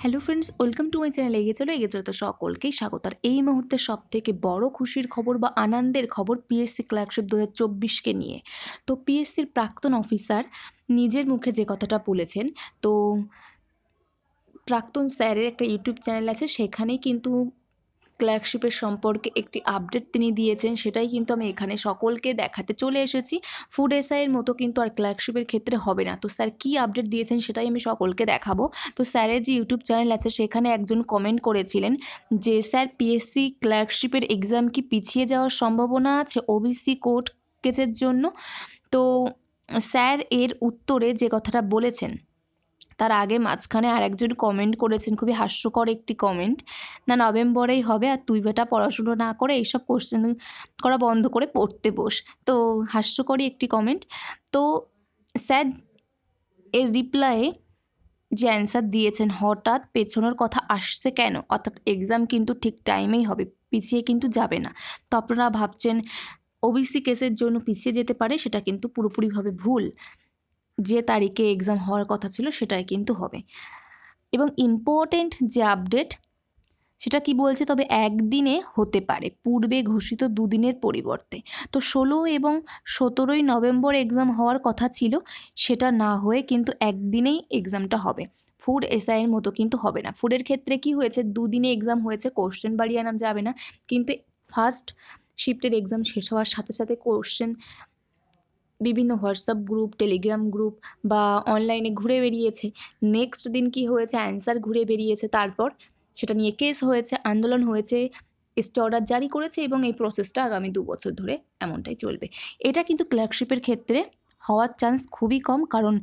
Hello friends, welcome to my channel. এগিয়ে চলো তো সকলকেই স্বাগত। আর এই মুহূর্তে সবথেকে বড় খুশির খবর বা আনন্দের খবর পিএসসি ক্লার্কশিপ 2024কে নিয়ে। তো পিএসসির প্রাক্তন অফিসার নিজের মুখে যে কথাটা বলেছেন, তো প্রাক্তন স্যারের একটা ইউটিউব চ্যানেল আছে, সেখানেই কিন্তু ক্লার্কশিপের সম্পর্কে একটি আপডেট তিনি দিয়েছেন, সেটাই কিন্তু আমি এখানে সকলকে দেখাতে চলে এসেছি। ফুড এসআইয়ের মতো কিন্তু আর ক্লার্কশিপের ক্ষেত্রে হবে না। তো স্যার কী আপডেট দিয়েছেন সেটাই আমি সকলকে দেখাবো। তো স্যারের যে ইউটিউব চ্যানেল আছে সেখানে একজন কমেন্ট করেছিলেন যে স্যার, পিএসসি ক্লার্কশিপের এক্সাম কি পিছিয়ে যাওয়ার সম্ভাবনা আছে ওবিসি কোর্ট কেসের জন্য? তো স্যার এর উত্তরে যে কথাটা বলেছেন, তার আগে মাঝখানে আরেকজন কমেন্ট করেছেন, খুবই হাস্যকর একটি কমেন্ট, না নভেম্বরেই হবে, আর তুই বেটা পড়াশুনো না করে এইসব কোশ্চেন করা বন্ধ করে পড়তে বস। তো হাস্যকরই একটি কমেন্ট। তো স্যার এর রিপ্লাইয়ে যে অ্যান্সার দিয়েছেন, হঠাৎ পেছনের কথা আসছে কেন, অর্থাৎ এক্সাম কিন্তু ঠিক টাইমেই হবে, পিছিয়ে কিন্তু যাবে না। তো আপনারা ভাবছেন ওবিসি কেসের জন্য পিছিয়ে যেতে পারে, সেটা কিন্তু পুরোপুরিভাবে ভুল। যে তারিখে এক্সাম হওয়ার কথা ছিল সেটাই কিন্তু হবে। এবং ইম্পর্টেন্ট যে আপডেট সেটা কি বলছে, তবে একদিনে হতে পারে পূর্বে ঘোষিত দুদিনের পরিবর্তে। তো 16 এবং 17ই নভেম্বর এক্সাম হওয়ার কথা ছিল, সেটা না হয়ে কিন্তু একদিনেই এক্সামটা হবে। ফুড এসআইয়ের মতো কিন্তু হবে না। ফুডের ক্ষেত্রে কি হয়েছে, দুদিনে এক্সাম হয়েছে, কোশ্চেন বাড়িয়ে আনা যাবে না, কিন্তু ফার্স্ট শিফটের এক্সাম শেষ হওয়ার সাথে সাথে কোশ্চেন বিভিন্ন হোয়াটসঅ্যাপ গ্রুপ, টেলিগ্রাম গ্রুপ বা অনলাইনে ঘুরে বেরিয়েছে। নেক্সট দিন কি হয়েছে, অ্যান্সার ঘুরে বেরিয়েছে, তারপর সেটা নিয়ে কেস হয়েছে, আন্দোলন হয়েছে, স্টে অর্ডার জারি করেছে, এবং এই প্রসেসটা আগামী 2 বছর ধরে এমনটাই চলবে। এটা কিন্তু ক্লার্কশিপের ক্ষেত্রে হওয়ার চান্স খুবই কম, কারণ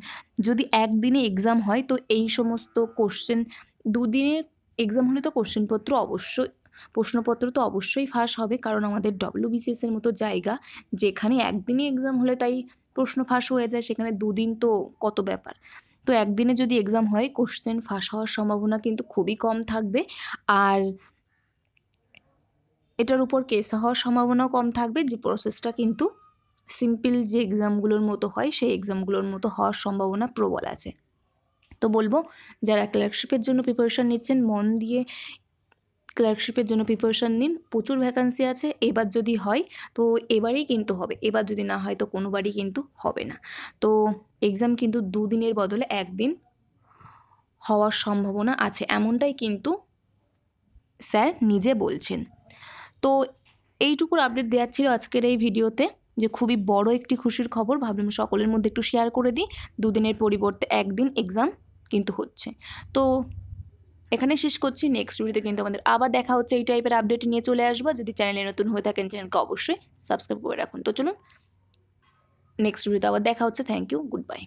যদি একদিনে এক্সাম হয় তো এই সমস্ত কোশ্চেন, দুদিনে এক্সাম হলে তো প্রশ্নপত্র তো অবশ্যই ফাঁস হবে, কারণ আমাদের ডব্লিউবিসিএসের মতো জায়গা যেখানে একদিনই এক্সাম হলে তাই প্রশ্ন ফাঁস হয়ে যায়, সেখানে দুদিন তো কত ব্যাপার। তো একদিনে যদি এক্সাম হয়, কোশ্চেন ফাঁস হওয়ার সম্ভাবনা কিন্তু খুবই কম থাকবে, আর এটার উপর কেস হওয়ার সম্ভাবনাও কম থাকবে। যে প্রসেসটা কিন্তু সিম্পল যে এক্সামগুলোর মতো হয়, সেই এক্সামগুলোর মতো হওয়ার সম্ভাবনা প্রবল আছে। তো বলবো, যারা ক্লার্কশিপের জন্য প্রিপারেশান নিচ্ছেন, মন দিয়ে ক্লার্কশিপের জন্য প্রিপারেশান নিন। প্রচুর ভ্যাকান্সি আছে, এবার যদি হয় তো এবারেই কিন্তু হবে, এবার যদি না হয় তো কোনোবারই কিন্তু হবে না। তো এক্সাম কিন্তু 2 দিনের বদলে 1 দিন হওয়ার সম্ভাবনা আছে, এমনটাই কিন্তু স্যার নিজে বলছেন। তো এইটুকুর আপডেট দেওয়ার ছিল আজকের এই ভিডিওতে, যে খুবই বড় একটি খুশির খবর, ভাবলাম সকলের মধ্যে একটু শেয়ার করে দিই। 2 দিনের পরিবর্তে 1 দিন এক্সাম কিন্তু হচ্ছে। তো এখানে শেষ করছি। নেক্সট ভিডিওতে কিন্তু আমাদের আবার দেখা হচ্ছে, এই টাইপের আপডেট নিয়ে চলে আসবো। যদি চ্যানেলে নতুন হয়ে থাকেন, চ্যানেলকে অবশ্যই সাবস্ক্রাইব করে রাখুন। তো চলুন, নেক্সট ভিডিওতে আবার দেখা হচ্ছে। Thank you, good by.